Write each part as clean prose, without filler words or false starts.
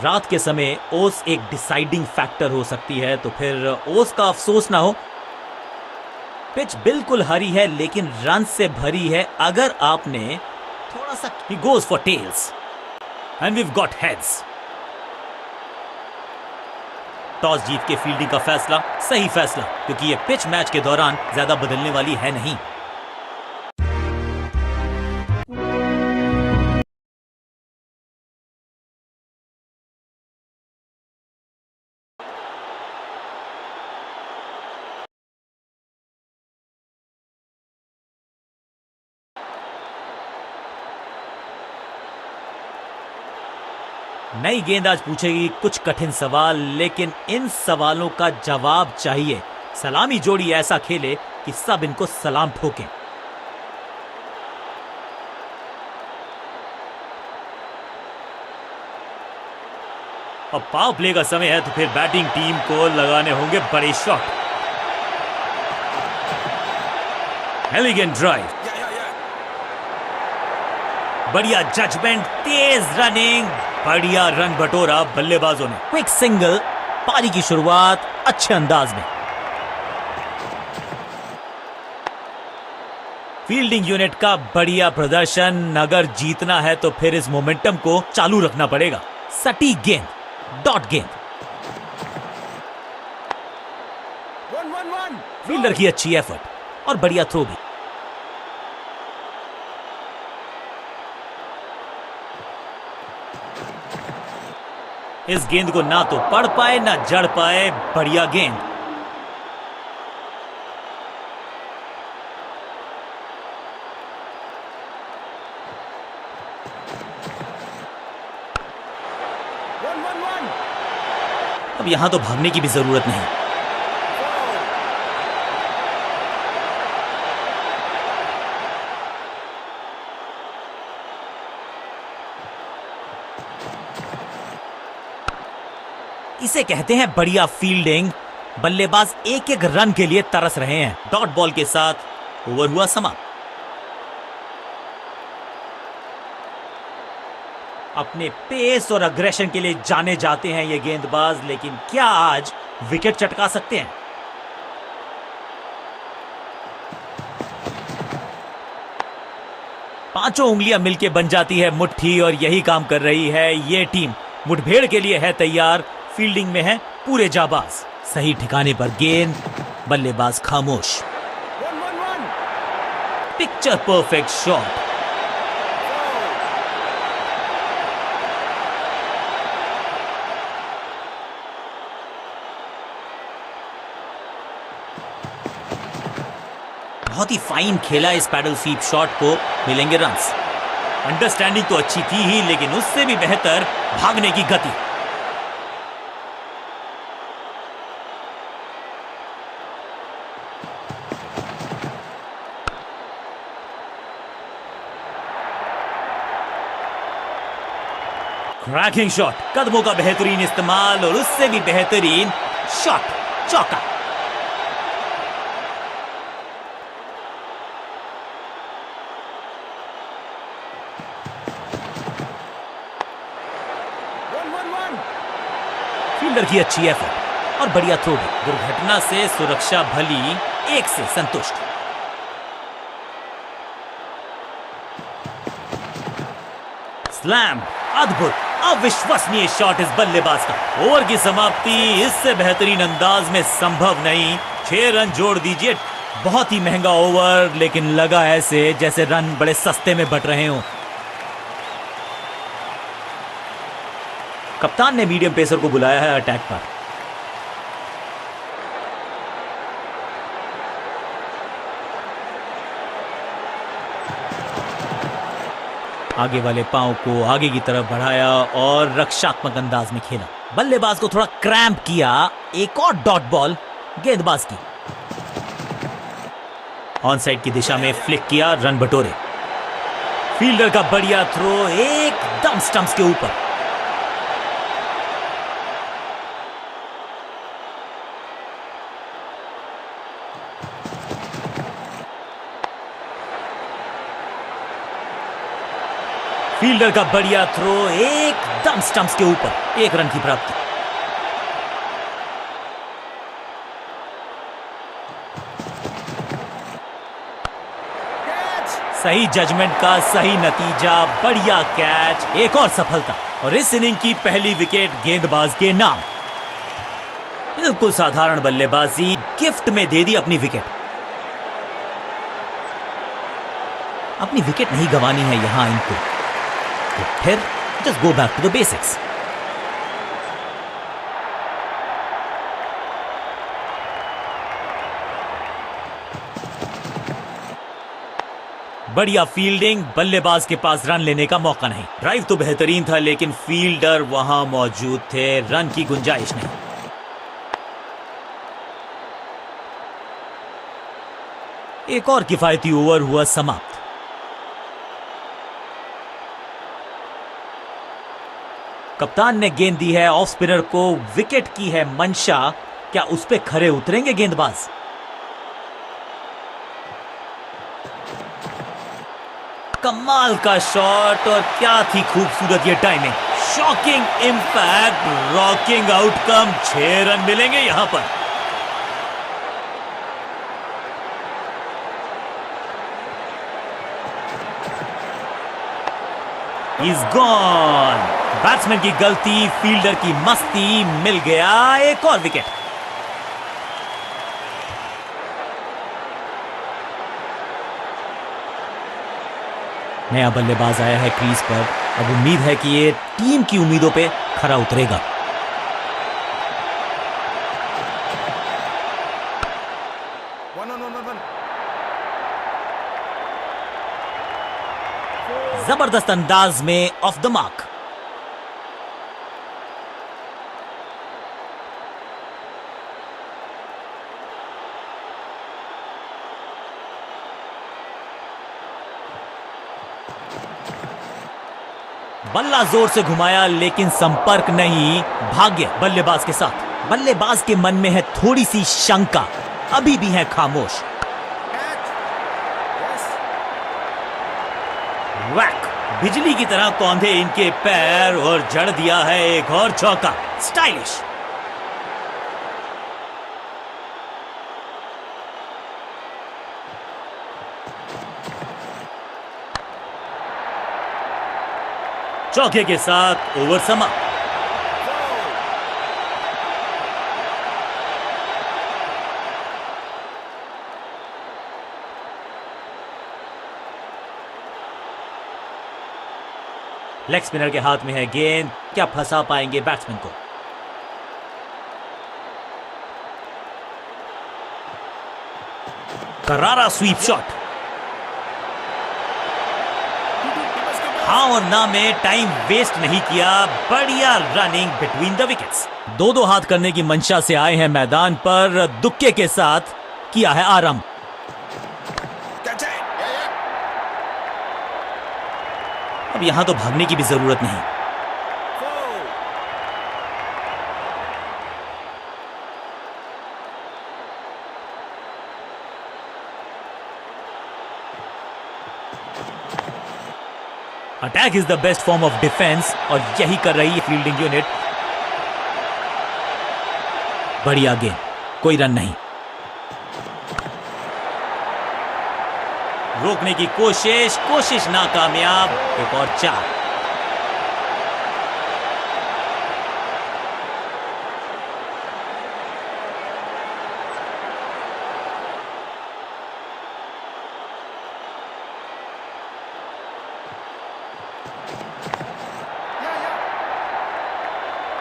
रात के समय ओस एक डिसाइडिंग फैक्टर हो सकती है, तो फिर ओस का अफसोस ना हो। पिच बिल्कुल हरी है लेकिन रन से भरी है। अगर आपने थोड़ा सा, he goes for tails and we've got heads। Toss जीत के फील्डिंग का फैसला सही फैसला, क्योंकि ये पिच मैच के दौरान ज्यादा बदलने वाली है नहीं। नई गेंद आज पूछेगी कुछ कठिन सवाल, लेकिन इन सवालों का जवाब चाहिए। सलामी जोड़ी ऐसा खेले कि सब इनको सलाम ठोकें। अब पावर प्ले का समय है, तो फिर बैटिंग टीम को लगाने होंगे बड़े शॉट। एलिगेंट ड्राइव, बढ़िया जजमेंट, तेज रनिंग, बढ़िया रन बटोरा बल्लेबाजों ने। क्विक सिंगल, पारी की शुरुआत अच्छे अंदाज में। फील्डिंग यूनिट का बढ़िया प्रदर्शन। अगर जीतना है तो फिर इस मोमेंटम को चालू रखना पड़ेगा। सटीक गेंद, डॉट गेंद, फील्डर की अच्छी एफर्ट और बढ़िया थ्रो भी। इस गेंद को ना तो पढ़ पाए ना जड़ पाए, बढ़िया गेंद। अब यहां तो भागने की भी जरूरत नहीं। इसे कहते हैं बढ़िया फील्डिंग। बल्लेबाज एक एक रन के लिए तरस रहे हैं। डॉट बॉल के साथ ओवर हुआ समाप्त। अपने पेस और अग्रेशन के लिए जाने जाते हैं ये गेंदबाज, लेकिन क्या आज विकेट चटका सकते हैं? पांचों उंगलियां मिलके बन जाती है मुट्ठी, और यही काम कर रही है ये टीम। मुठभेड़ के लिए है तैयार, फील्डिंग में है पूरे जाबाज। सही ठिकाने पर गेंद, बल्लेबाज खामोश। Picture perfect shot. बहुत ही फाइन खेला इस पैडल स्वीप शॉट को, मिलेंगे रन्स। अंडरस्टैंडिंग तो अच्छी थी ही, लेकिन उससे भी बेहतर भागने की गति। क्रैकिंग शॉट, कदमों का बेहतरीन इस्तेमाल और उससे भी बेहतरीन शॉट, चौका। फील्डर की अच्छी एफर्ट और बढ़िया थ्रो भी। दुर्घटना से सुरक्षा भली, एक से संतुष्ट। स्लैम, अद्भुत, अविश्वसनीय शॉट इस बल्लेबाज का। ओवर की समाप्ति इससे बेहतरीन अंदाज में संभव नहीं। 6 रन जोड़ दीजिए। बहुत ही महंगा ओवर, लेकिन लगा ऐसे जैसे रन बड़े सस्ते में बट रहे हों। कप्तान ने मीडियम पेसर को बुलाया है अटैक पर। आगे वाले पांव को आगे की तरफ बढ़ाया और रक्षात्मक अंदाज में खेला। बल्लेबाज को थोड़ा क्रैम्प किया। एक और डॉट बॉल गेंदबाज की। ऑन साइड की दिशा में फ्लिक किया, रन बटोरे। फील्डर का बढ़िया थ्रो एकदम स्टंप्स के ऊपर। फील्डर का बढ़िया थ्रो एकदम स्टंप्स के ऊपर, 1 रन की प्राप्ति। सही जजमेंट का सही नतीजा, बढ़िया कैच, एक और सफलता और इस इनिंग की पहली विकेट गेंदबाज के नाम। बिल्कुल साधारण बल्लेबाजी, गिफ्ट में दे दी अपनी विकेट। अपनी विकेट नहीं गंवानी है यहां इनको, तो फिर just go back to the basics. बढ़िया फील्डिंग, बल्लेबाज के पास रन लेने का मौका नहीं। ड्राइव तो बेहतरीन था लेकिन फील्डर वहां मौजूद थे, रन की गुंजाइश नहीं। एक और किफायती ओवर हुआ समाप्त। कप्तान ने गेंद दी है ऑफ स्पिनर को, विकेट की है मंशा, क्या उस पे खरे उतरेंगे गेंदबाज? कमाल का शॉट और क्या थी खूबसूरत ये timing, shocking impact, rocking outcome, 6 run मिलेंगे यहां पर। He's gone। बैट्समैन की गलती, फील्डर की मस्ती, मिल गया एक और विकेट। नया बल्लेबाज आया है क्रीज पर, अब उम्मीद है कि ये टीम की उम्मीदों पे खरा उतरेगा। जबरदस्त अंदाज में ऑफ द मार्क। बल्ला जोर से घुमाया लेकिन संपर्क नहीं, भाग्य बल्लेबाज के साथ। बल्लेबाज के मन में है थोड़ी सी शंका, अभी भी है खामोश। वैक, बिजली की तरह कौंधे इनके पैर और जड़ दिया है एक और चौका, स्टाइलिश। चौके के साथ ओवर समाप्त। लेग स्पिनर के हाथ में है गेंद, क्या फंसा पाएंगे बैट्समैन को? करारा स्वीप शॉट। हाँ और ना में टाइम वेस्ट नहीं किया, बढ़िया रनिंग बिटवीन द विकेट्स। 2-2 हाथ करने की मंशा से आए हैं मैदान पर, दुक्के के साथ किया है आरंभ। अब यहां तो भागने की भी जरूरत नहीं। Attack is the best form of defence और यही कर रही है फील्डिंग यूनिट। बढ़िया गेंद, कोई रन नहीं। रोकने की कोशिश नाकामयाब, एक और 4।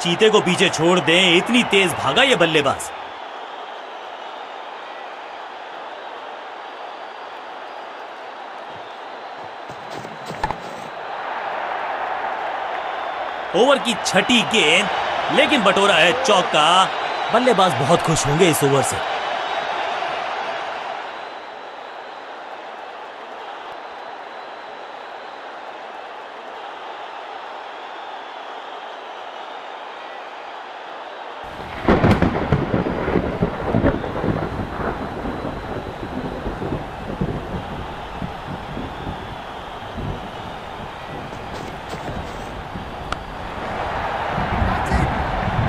चीते को पीछे छोड़ दें, इतनी तेज भागा ये बल्लेबाज। ओवर की छठी गेंद, लेकिन बटोरा है चौका। बल्लेबाज बहुत खुश होंगे इस ओवर से।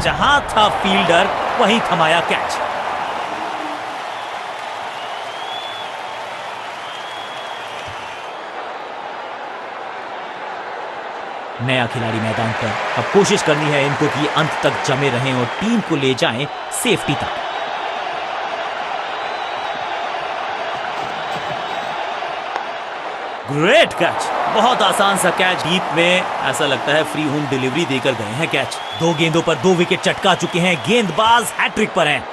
जहां था फील्डर वहीं थमाया कैच। नया खिलाड़ी मैदान पर, अब कोशिश करनी है इनको कि अंत तक जमे रहें और टीम को ले जाएं सेफ्टी तक। ग्रेट कैच, बहुत आसान सा कैच, डीप में ऐसा लगता है फ्री होम डिलीवरी देकर गए हैं कैच। 2 गेंदों पर 2 विकेट चटका चुके हैं, गेंदबाज हैट्रिक पर हैं।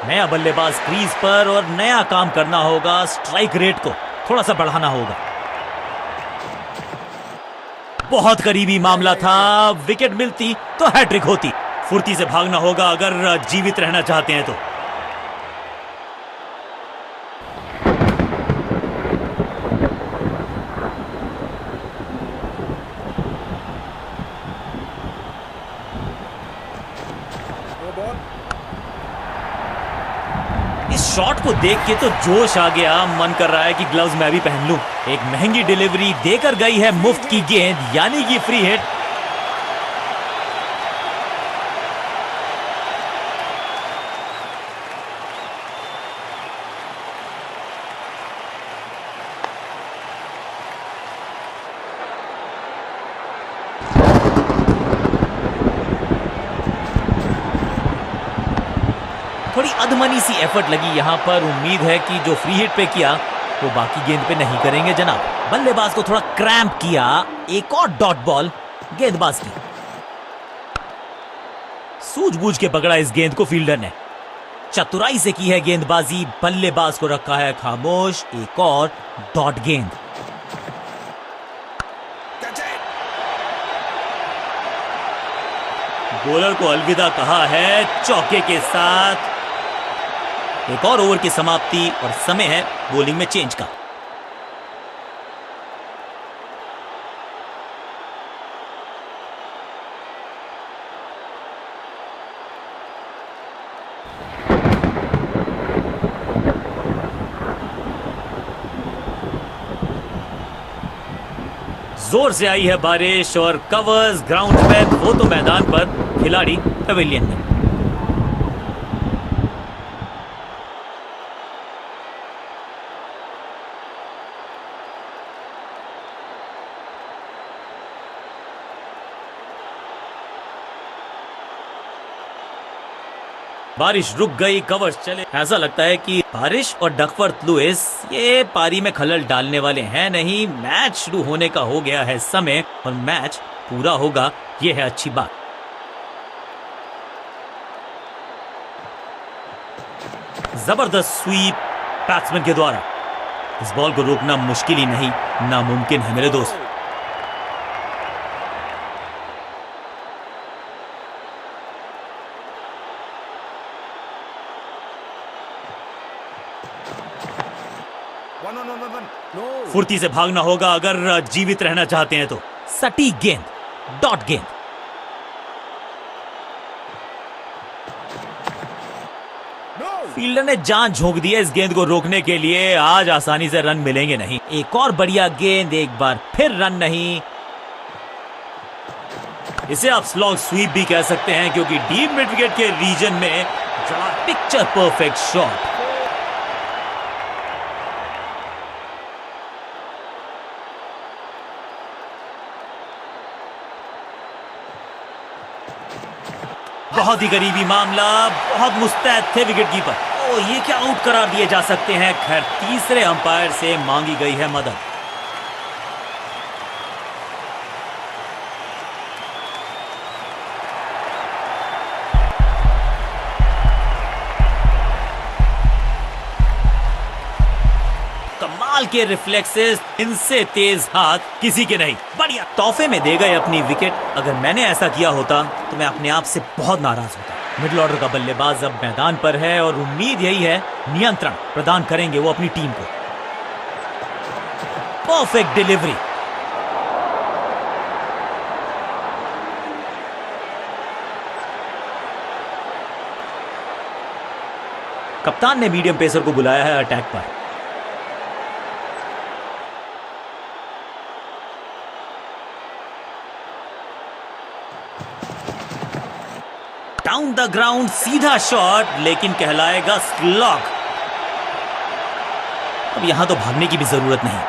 नया बल्लेबाज क्रीज पर और नया काम करना होगा, स्ट्राइक रेट को थोड़ा सा बढ़ाना होगा। बहुत करीबी मामला था, विकेट मिलती तो हैट्रिक होती। फुर्ती से भागना होगा अगर जीवित रहना चाहते हैं तो। इस शॉट को देख के तो जोश आ गया, मन कर रहा है कि ग्लव्स मैं भी पहन लूं। एक महंगी डिलीवरी देकर गई है मुफ्त की गेंद, यानी कि फ्री हिट। थोड़ी अधमनी सी एफर्ट लगी यहां पर, उम्मीद है कि जो फ्री हिट पे किया वो बाकी गेंद पे नहीं करेंगे जनाब। बल्लेबाज को थोड़ा क्रैम्प किया, एक और डॉट बॉल गेंदबाज की। सूझबूझ के पकड़ा इस गेंद को फील्डर ने, चतुराई से की है गेंदबाजी, बल्लेबाज को रखा है खामोश। एक और डॉट गेंद। बॉलर को अलविदा कहा है चौके के साथ। एक और ओवर की समाप्ति और समय है बॉलिंग में चेंज का। जोर से आई है बारिश और कवर्स ग्राउंड पे, वो तो मैदान पर, खिलाड़ी पवेलियन में। बारिश रुक गई, कवर्स चले। ऐसा लगता है कि बारिश और डकवर्थ लुइस ये पारी में खलल डालने वाले हैं नहीं। मैच शुरू होने का हो गया है समय और मैच पूरा होगा, ये है अच्छी बात। जबरदस्त स्वीप बैट्समैन के द्वारा। इस बॉल को रोकना मुश्किल ही नहीं, नामुमकिन है मेरे दोस्त। फुर्ती से भागना होगा अगर जीवित रहना चाहते हैं तो। सटीक गेंद, डॉट गेंद। फील्डर ने जान झोंक दी है इस गेंद को रोकने के लिए, आज आसानी से रन मिलेंगे नहीं। एक और बढ़िया गेंद, एक बार फिर रन नहीं। इसे आप स्लॉग स्वीप भी कह सकते हैं क्योंकि डीप मिड विकेट के रीजन में पिक्चर परफेक्ट शॉट। बहुत ही करीबी मामला, बहुत मुस्तैद थे विकेट कीपर। ओ, ये क्या आउट करार दिए जा सकते हैं। खैर, तीसरे अंपायर से मांगी गई है मदद। कमाल के रिफ्लेक्सेस, इनसे तेज हाथ किसी के नहीं। बढ़िया, तोहफे में दे गए अपनी विकेट। अगर मैंने ऐसा किया होता तो मैं अपने आप से बहुत नाराज होता। मिडिल ऑर्डर का बल्लेबाज अब मैदान पर है और उम्मीद यही है नियंत्रण प्रदान करेंगे वो अपनी टीम को। Perfect delivery. कप्तान ने मीडियम पेसर को बुलाया है अटैक पर। डाउन द ग्राउंड सीधा शॉट, लेकिन कहलाएगा स्लॉग। अब यहां तो भागने की भी जरूरत नहीं।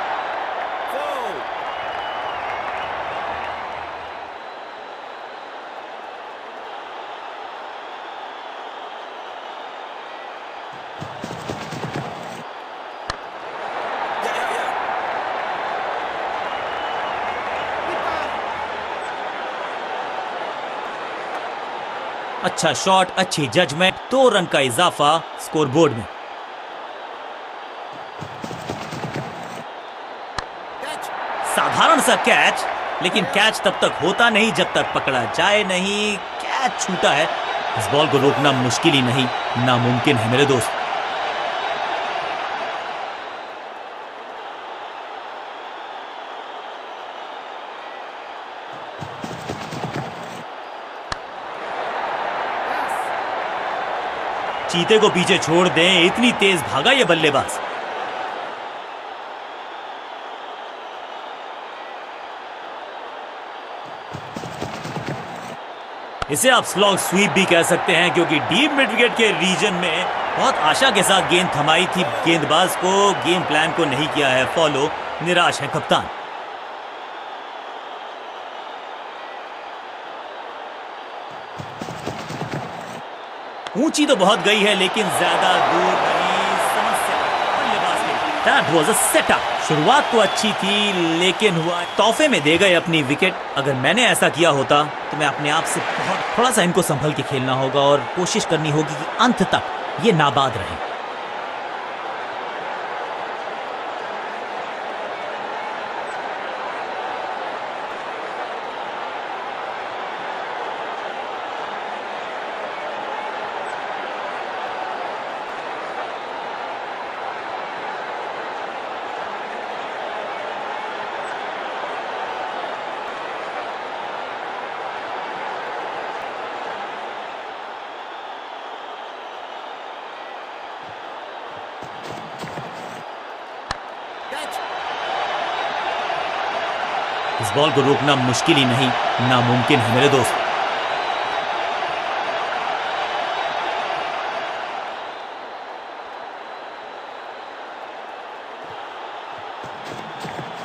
अच्छा शॉट, अच्छी जजमेंट, 2 रन का इजाफा स्कोरबोर्ड में। साधारण सा कैच, लेकिन कैच तब तक होता नहीं जब तक पकड़ा जाए नहीं। कैच छूटा है। इस बॉल को रोकना मुश्किल ही नहीं, नामुमकिन है मेरे दोस्त। चीते को पीछे छोड़ दें, इतनी तेज भागा ये बल्लेबाज। इसे आप स्लॉग स्वीप भी कह सकते हैं, क्योंकि डीप मिड विकेट के रीजन में बहुत आशा के साथ गेंद थमाई थी गेंदबाज को। गेम प्लान को नहीं किया है फॉलो, निराश है कप्तान। ऊंची तो बहुत गई है, लेकिन ज्यादा दूर नहीं। समस्या बल्लेबाज ने। That was a setup। शुरुआत तो अच्छी थी, लेकिन हुआ तोहफे में दे गए अपनी विकेट। अगर मैंने ऐसा किया होता तो मैं अपने आप से थोड़ा सा इनको संभल के खेलना होगा और कोशिश करनी होगी कि अंत तक ये नाबाद रहे। इस बॉल को रोकना मुश्किल ही नहीं, नामुमकिन है मेरे दोस्त।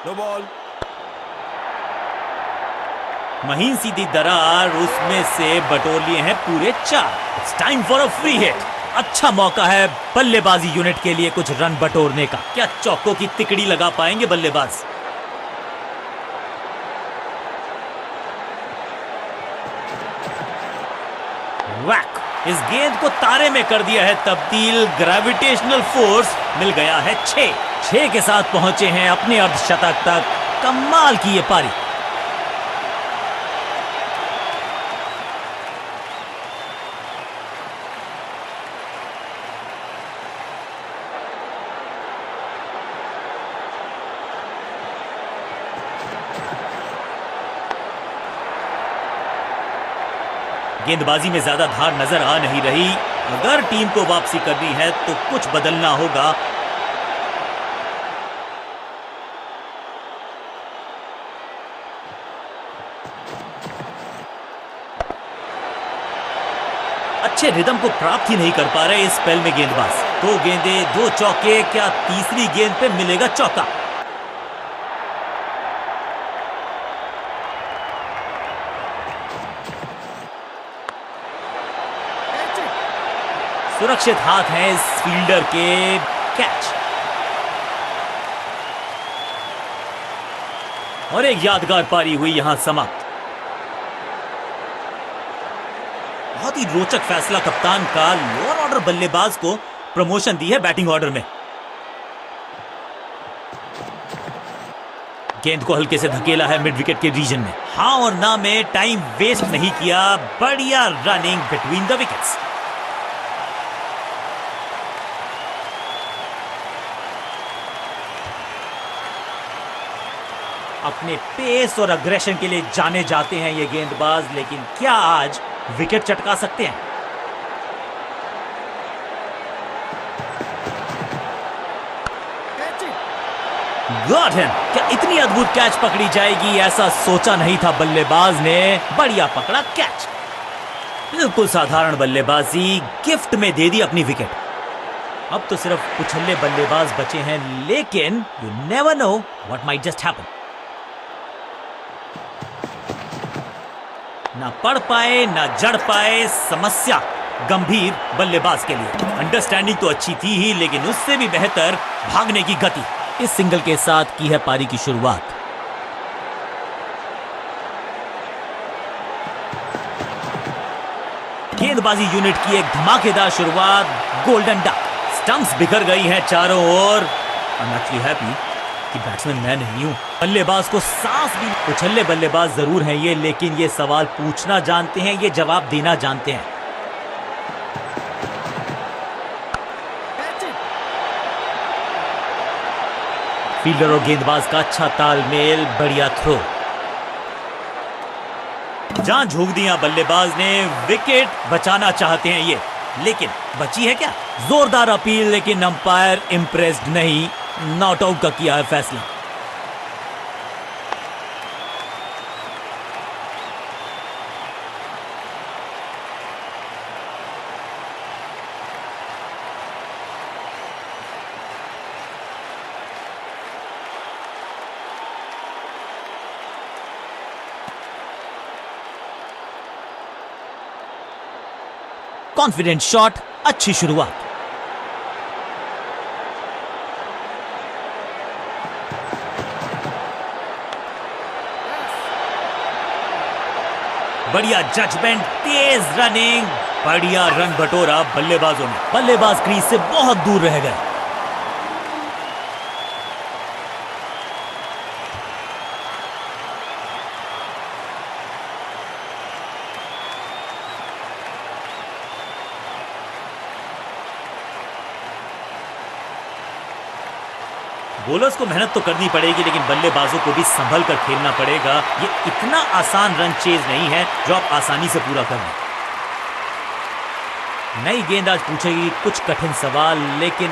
No ball. महीन सीधी दरार, उसमें से बटोर लिए हैं पूरे 4। It's time for a free hit. अच्छा मौका है बल्लेबाजी यूनिट के लिए कुछ रन बटोरने का। क्या चौकों की तिकड़ी लगा पाएंगे बल्लेबाज? वैक! इस गेंद को तारे में कर दिया है तब्दील। ग्रेविटेशनल फोर्स मिल गया है 6 के साथ पहुंचे हैं अपने अर्धशतक तक। कमाल की ये पारी। गेंदबाजी में ज्यादा धार नजर आ नहीं रही। अगर टीम को वापसी करनी है तो कुछ बदलना होगा। अच्छे रिदम को प्राप्त ही नहीं कर पा रहे इस स्पेल में गेंदबाज। 2 गेंदें 2 चौके, क्या तीसरी गेंद पे मिलेगा चौका? सुरक्षित हाथ है इस फील्डर के। कैच और एक यादगार पारी हुई यहां समाप्त। बहुत ही रोचक फैसला कप्तान का। लोअर ऑर्डर बल्लेबाज को प्रमोशन दी है बैटिंग ऑर्डर में। गेंद को हल्के से धकेला है मिड विकेट के रीजन में। हाँ और ना में टाइम वेस्ट नहीं किया। बढ़िया रनिंग बिटवीन द विकेट्स। अपने पेस और अग्रेशन के लिए जाने जाते हैं ये गेंदबाज, लेकिन क्या आज विकेट चटका सकते हैं? Got him. क्या इतनी अद्भुत कैच पकड़ी जाएगी, ऐसा सोचा नहीं था बल्लेबाज ने। बढ़िया पकड़ा कैच। बिल्कुल साधारण बल्लेबाजी, गिफ्ट में दे दी अपनी विकेट। अब तो सिर्फ उछल्ले बल्लेबाज बचे हैं, लेकिन you never know what might just happen. ना पढ़ पाए ना जड़ पाए, समस्या गंभीर बल्लेबाज के लिए। अंडरस्टैंडिंग तो अच्छी थी ही, लेकिन उससे भी बेहतर भागने की गति। इस सिंगल के साथ की है पारी की शुरुआत। गेंदबाजी यूनिट की एक धमाकेदार शुरुआत, गोल्डन डक। स्टंप्स बिखर गई हैं चारों ओर। आई एम एक्चुअली हैप्पी कि बैट्समैन मैं नहीं हूं। बल्लेबाज को सांस भी। उछल्ले बल्लेबाज जरूर हैं ये, लेकिन ये सवाल पूछना जानते हैं, ये जवाब देना जानते हैं। फील्डर और गेंदबाज का अच्छा तालमेल, बढ़िया थ्रो। जान झोंक दिया बल्लेबाज ने, विकेट बचाना चाहते हैं ये, लेकिन बची है क्या? जोरदार अपील, लेकिन अंपायर इंप्रेस्ड नहीं, नॉट आउट का किया है फैसला। कॉन्फिडेंट शॉट, अच्छी शुरुआत। बढ़िया जजमेंट, तेज रनिंग, बढ़िया रन बटोरा बल्लेबाजों ने। बल्लेबाज क्रीज से बहुत दूर रह गए। बॉलर्स को मेहनत तो करनी पड़ेगी, लेकिन बल्लेबाजों को भी संभल कर खेलना पड़ेगा। ये इतना आसान रन चेज नहीं है जो आप आसानी से पूरा कर लें। नई गेंदबाज पूछेगी कुछ कठिन सवाल, लेकिन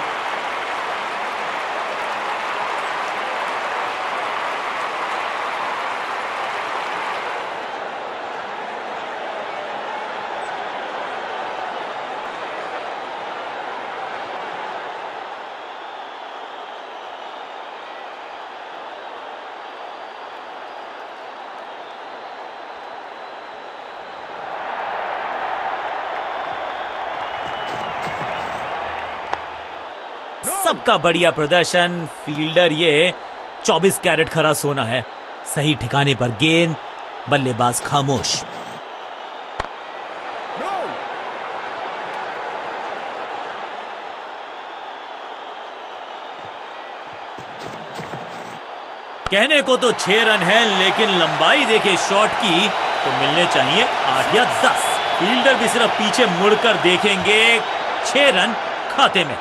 सबका बढ़िया प्रदर्शन। फील्डर ये 24 कैरेट खरा सोना है। सही ठिकाने पर गेंद, बल्लेबाज खामोश। कहने को तो 6 रन है, लेकिन लंबाई देखे शॉट की तो मिलने चाहिए 8 या 10। फील्डर भी सिर्फ पीछे मुड़कर देखेंगे। 6 रन खाते में।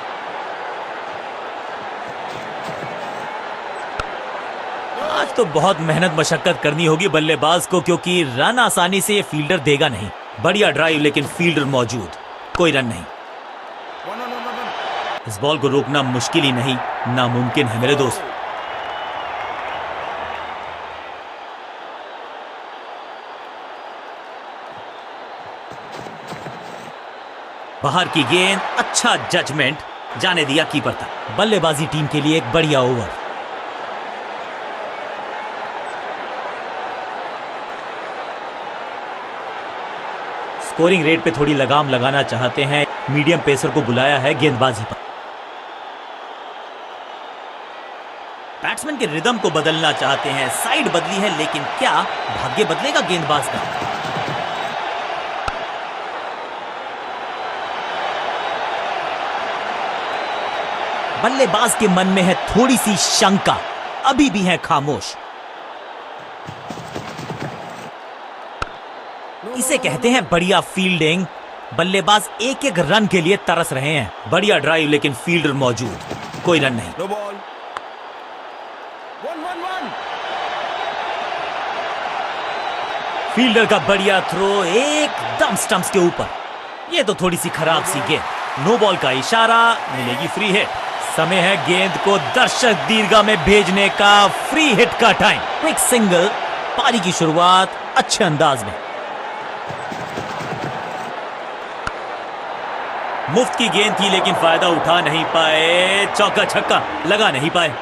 आज तो बहुत मेहनत मशक्कत करनी होगी बल्लेबाज को, क्योंकि रन आसानी से ये फील्डर देगा नहीं। बढ़िया ड्राइव, लेकिन फील्डर मौजूद, कोई रन नहीं। इस बॉल को रोकना मुश्किल ही नहीं, नामुमकिन है मेरे दोस्त। बाहर की गेंद, अच्छा जजमेंट, जाने दिया कीपर तक। बल्लेबाजी टीम के लिए एक बढ़िया ओवर। स्कोरिंग रेट पे थोड़ी लगाम लगाना चाहते हैं, मीडियम पेसर को बुलाया है गेंदबाजी पर। बैट्समैन के रिदम को बदलना चाहते हैं, साइड बदली है, लेकिन क्या भाग्य बदलेगा गेंदबाज का? बल्लेबाज के मन में है थोड़ी सी शंका, अभी भी है खामोश। इसे कहते हैं बढ़िया फील्डिंग। बल्लेबाज एक एक रन के लिए तरस रहे हैं। बढ़िया ड्राइव, लेकिन फील्डर मौजूद, कोई रन नहीं। No ball. 1-1-1। फील्डर का बढ़िया थ्रो, एकदम स्टंप्स के ऊपर। ये तो थोड़ी सी खराब सी गेंद। नो बॉल का इशारा, मिलेगी फ्री हिट। समय है गेंद को दर्शक दीर्घा में भेजने का। फ्री हिट का टाइम। क्विक सिंगल, पारी की शुरुआत अच्छे अंदाज में। मुफ्त की गेंद थी लेकिन फायदा उठा नहीं पाए, चौका छक्का लगा नहीं पाए।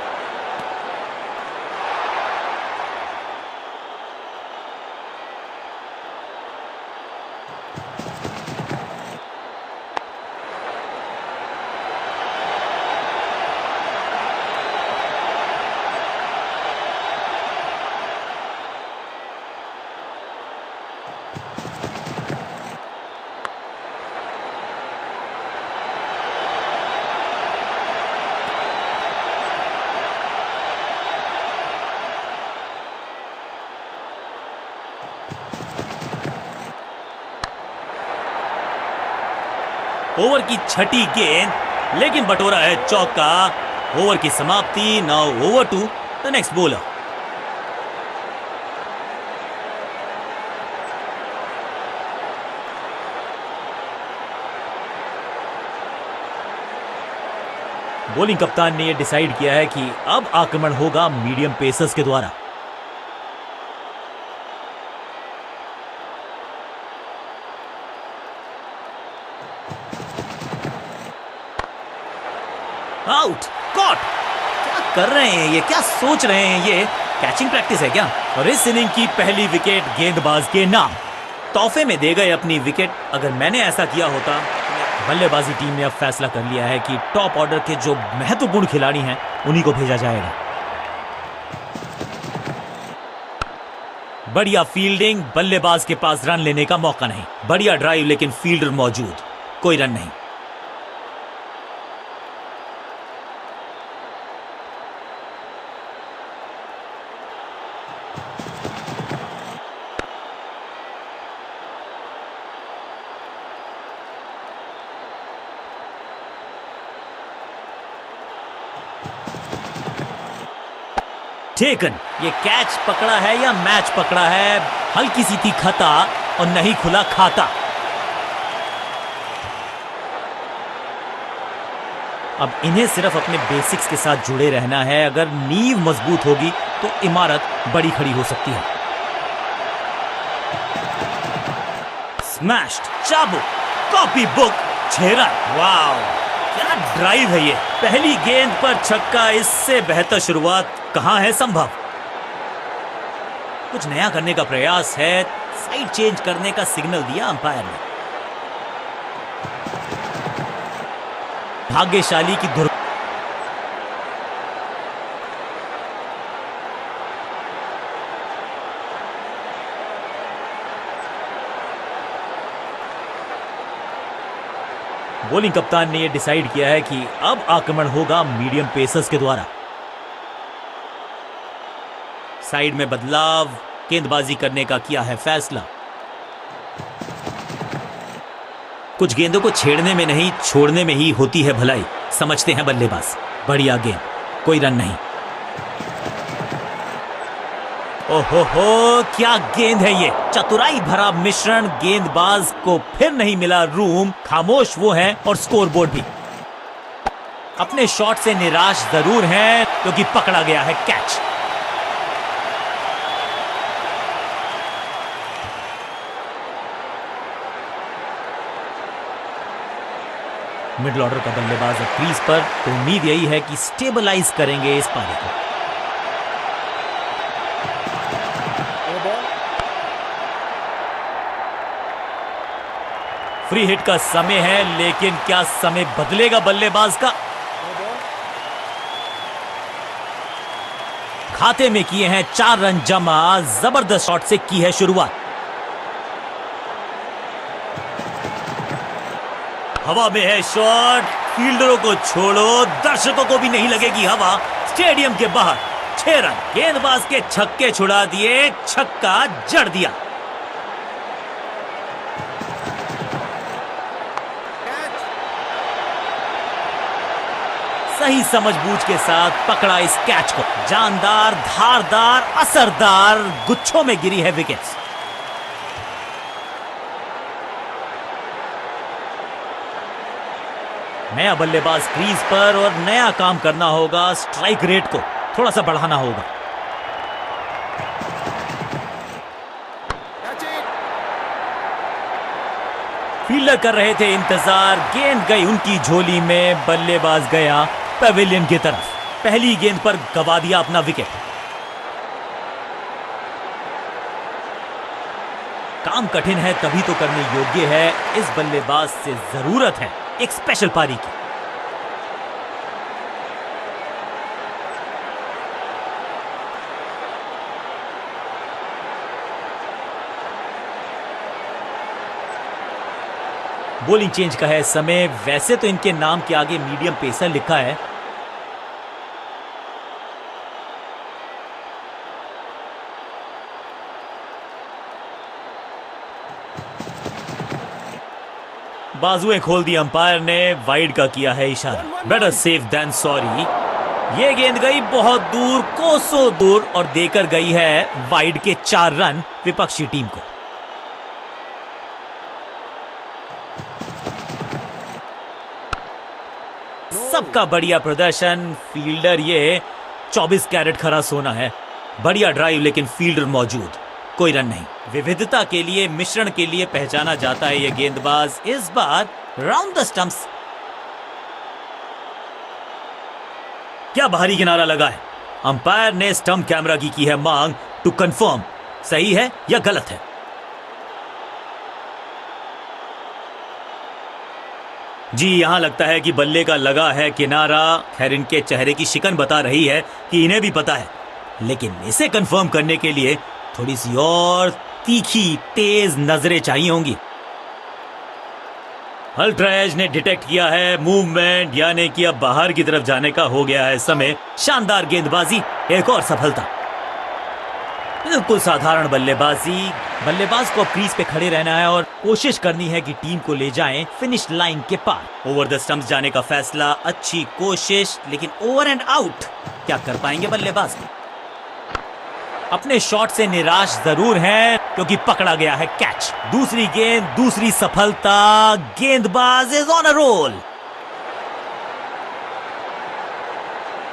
ओवर की छठी गेंद लेकिन बटोरा है चौका। ओवर की समाप्ति। Now over to the next bowler. Bowling कप्तान ने यह डिसाइड किया है कि अब आक्रमण होगा मीडियम पेसर्स के द्वारा। Out, caught. क्या कर रहे हैं ये, क्या सोच रहे हैं ये? कैचिंग प्रैक्टिस है क्या? और इस इनिंग की पहली विकेट गेंदबाज के नाम। तोहफे में दे गए अपनी विकेट। अगर मैंने ऐसा किया होता। बल्लेबाजी टीम ने अब फैसला कर लिया है कि टॉप ऑर्डर के जो महत्वपूर्ण खिलाड़ी हैं उन्हीं को भेजा जाएगा। बढ़िया फील्डिंग, बल्लेबाज के पास रन लेने का मौका नहीं। बढ़िया ड्राइव लेकिन फील्डर मौजूद, कोई रन नहीं। टेकन। ये कैच पकड़ा है या मैच पकड़ा है? हल्की सी थी खता और नहीं खुला खाता। अब इन्हें सिर्फ अपने बेसिक्स के साथ जुड़े रहना है। अगर नींव मजबूत होगी तो इमारत बड़ी खड़ी हो सकती है। स्मैश्ड, चाबुक, कॉपी बुक, 6 रन। वाओ, क्या ड्राइव है ये। पहली गेंद पर छक्का, इससे बेहतर शुरुआत कहां है संभव। कुछ नया करने का प्रयास है। साइड चेंज करने का सिग्नल दिया अंपायर ने। भाग्यशाली की दुर् बॉलिंग कप्तान ने यह डिसाइड किया है कि अब आक्रमण होगा मीडियम पेसर्स के द्वारा। साइड में बदलाव, गेंदबाजी करने का किया है फैसला। कुछ गेंदों को छेड़ने में नहीं, छोड़ने में ही होती है भलाई, समझते हैं बल्लेबाज। बढ़िया गेंद, कोई रन नहीं। ओहो, क्या गेंद है ये। चतुराई भरा मिश्रण। गेंदबाज को फिर नहीं मिला रूम। खामोश वो हैं और स्कोरबोर्ड भी। अपने शॉट से निराश जरूर हैं क्योंकि पकड़ा गया है कैच। मिडिल ऑर्डर का बल्लेबाज अब क्रीज पर, तो उम्मीद यही है कि स्टेबलाइज करेंगे इस पारी को। फ्री हिट का समय है, लेकिन क्या समय बदलेगा बल्लेबाज का? खाते में किए हैं 4 रन जमा। जबरदस्त शॉट से की है शुरुआत। हवा में है शॉट। फील्डरों को छोड़ो, दर्शकों को भी नहीं लगेगी हवा। स्टेडियम के बाहर 6 रन। गेंदबाज के छक्के छुड़ा दिए, छक्का जड़ दिया। सही समझबूझ के साथ पकड़ा इस कैच को। जानदार, धारदार, असरदार, गुच्छों में गिरी है विकेट्स। नया बल्लेबाज क्रीज पर और नया काम करना होगा। स्ट्राइक रेट को थोड़ा सा बढ़ाना होगा। फील्डर कर रहे थे इंतजार, गेंद गई उनकी झोली में, बल्लेबाज गया पवेलियन की तरफ। पहली गेंद पर गवा दिया अपना विकेट। काम कठिन है तभी तो करने योग्य है। इस बल्लेबाज से जरूरत है एक स्पेशल पारी की। बॉलिंग चेंज का है समय। वैसे तो इनके नाम के आगे मीडियम पेसर लिखा है। बाजुएं खोल दी अंपायर ने, वाइड का किया है इशारा। Better safe than sorry. ये गेंद गई बहुत दूर, कोसों दूर, और देकर गई है वाइड के 4 रन विपक्षी टीम को। सबका बढ़िया प्रदर्शन। फील्डर ये 24 कैरेट खरा सोना है। बढ़िया ड्राइव, लेकिन फील्डर मौजूद, कोई रन नहीं। विविधता के लिए, मिश्रण के लिए पहचाना जाता है ये गेंदबाज। इस बार राउंड द स्टंप्स। क्या बाहरी किनारा लगा है। अंपायर ने स्टंप कैमरा की है मांग टू कंफर्म सही है या गलत है। जी, यहां लगता है कि बल्ले का लगा है किनारा। खैर, इनके चेहरे की शिकन बता रही है कि इन्हें भी पता है, लेकिन इसे कंफर्म करने के लिए थोड़ी सी और तीखी तेज नजरें चाहिए होंगी। अल्ट्रा एज ने डिटेक्ट किया है मूवमेंट, यानी कि अब बाहर की तरफ जाने का हो गया है समय। शानदार गेंदबाजी, एक और सफलता। बिल्कुल साधारण बल्लेबाजी। बल्लेबाज को क्रीज पे खड़े रहना है और कोशिश करनी है कि टीम को ले जाएं फिनिश लाइन के पार। ओवर द स्टंप्स जाने का फैसला, अच्छी कोशिश, लेकिन ओवर एंड आउट। क्या कर पाएंगे बल्लेबाज? अपने शॉट से निराश जरूर हैं क्योंकि पकड़ा गया है कैच। दूसरी गेंद, दूसरी सफलता। गेंदबाज इज ऑन अ रोल।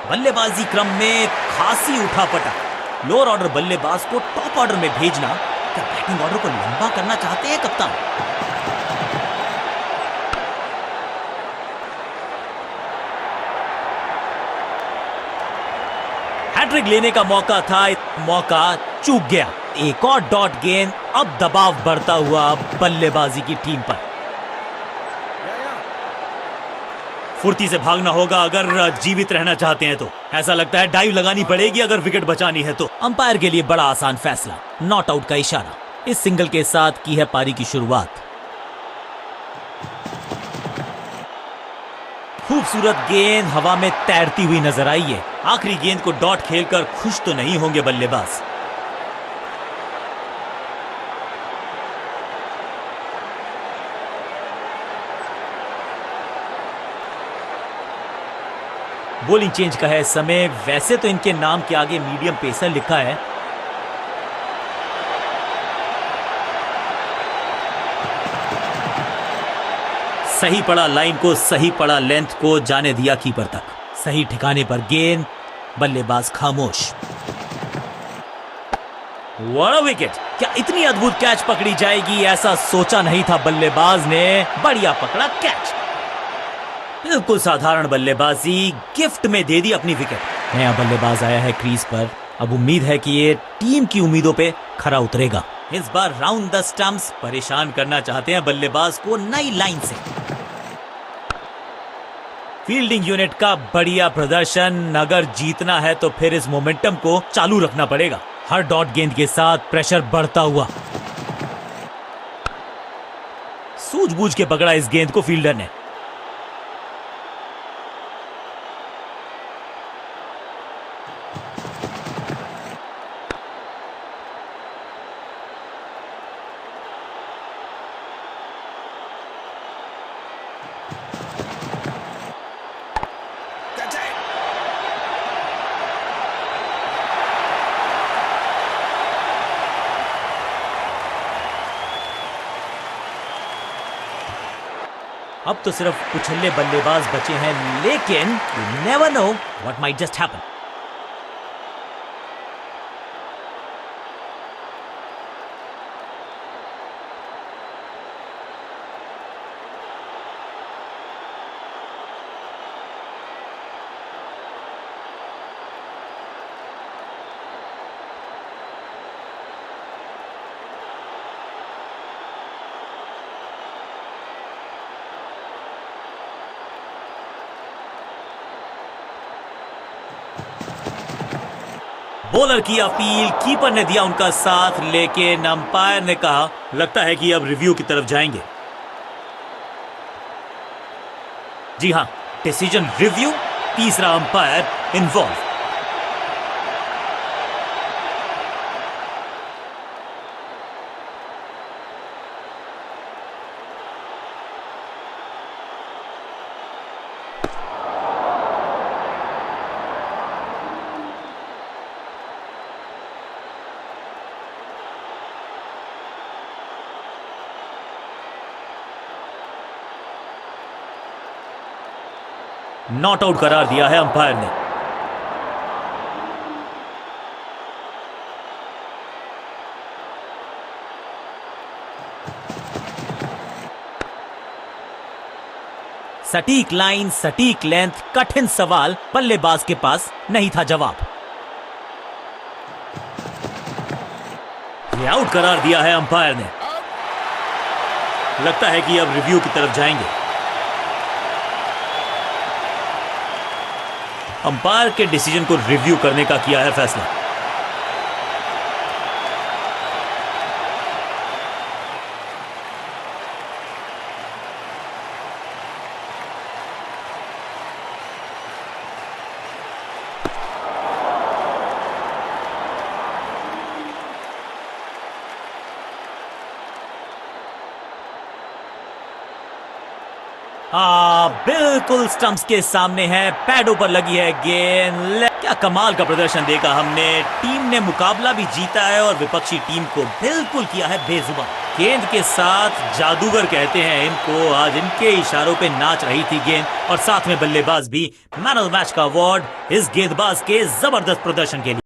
बल्लेबाजी क्रम में खासी उठापटक। लोअर ऑर्डर बल्लेबाज को टॉप ऑर्डर में भेजना। क्या बैटिंग ऑर्डर को लंबा करना चाहते हैं कप्तान? हैट्रिक लेने का मौका था, मौका चूक गया। एक और डॉट गेंद। अब दबाव बढ़ता हुआ बल्लेबाजी की टीम पर। फुर्ती से भागना होगा अगर जीवित रहना चाहते हैं तो। ऐसा लगता है डाइव लगानी पड़ेगी अगर विकेट बचानी है तो। अंपायर के लिए बड़ा आसान फैसला, नॉट आउट का इशारा। इस सिंगल के साथ की है पारी की शुरुआत। खूबसूरत गेंद हवा में तैरती हुई नजर आई है। आखिरी गेंद को डॉट खेलकर खुश तो नहीं होंगे बल्लेबाज। बॉलिंग चेंज का है समय। वैसे तो इनके नाम के आगे मीडियम पेसर लिखा है। सही पड़ा लाइन को, सही पड़ा लेंथ को, जाने दिया कीपर तक। सही ठिकाने पर गेंद, बल्लेबाज खामोश। What a wicket! क्या इतनी अद्भुत कैच पकड़ी जाएगी, ऐसा सोचा नहीं था बल्लेबाज ने। बढ़िया पकड़ा कैच। बिल्कुल साधारण बल्लेबाजी, गिफ्ट में दे दी अपनी विकेट। नया बल्लेबाज आया है क्रीज पर। अब उम्मीद है कि ये टीम की उम्मीदों पे खरा उतरेगा। इस बार राउंड द स्टंप्स। परेशान करना चाहते हैं बल्लेबाज को नई लाइन से। फील्डिंग यूनिट का बढ़िया प्रदर्शन। अगर जीतना है तो फिर इस मोमेंटम को चालू रखना पड़ेगा। हर डॉट गेंद के साथ प्रेशर बढ़ता हुआ। सूझबूझ के पकड़ा इस गेंद को फील्डर ने। अब तो सिर्फ कुछल्ले बल्लेबाज बचे हैं, लेकिन you never know what might just happen. Bowler की अपील, कीपर ने दिया उनका साथ, लेकिन अंपायर ने कहा लगता है कि अब रिव्यू की तरफ जाएंगे। जी हां, डिसीजन रिव्यू, तीसरा अंपायर इन्वॉल्व। नॉट आउट करार दिया है अंपायर ने। सटीक लाइन, सटीक लेंथ, कठिन सवाल, बल्लेबाज के पास नहीं था जवाब। ये आउट करार दिया है अंपायर ने। लगता है कि अब रिव्यू की तरफ जाएंगे। अंपायर के डिसीजन को रिव्यू करने का किया है फैसला। बिल्कुल स्टंप्स के सामने है, पैडों पर लगी है गेंद। क्या कमाल का प्रदर्शन देखा हमने। टीम ने मुकाबला भी जीता है और विपक्षी टीम को बिल्कुल किया है बेजुबान। गेंद के साथ जादूगर कहते हैं इनको। आज इनके इशारों पे नाच रही थी गेंद और साथ में बल्लेबाज भी। मैन ऑफ द मैच का अवार्ड इस गेंदबाज के जबरदस्त प्रदर्शन के लिए।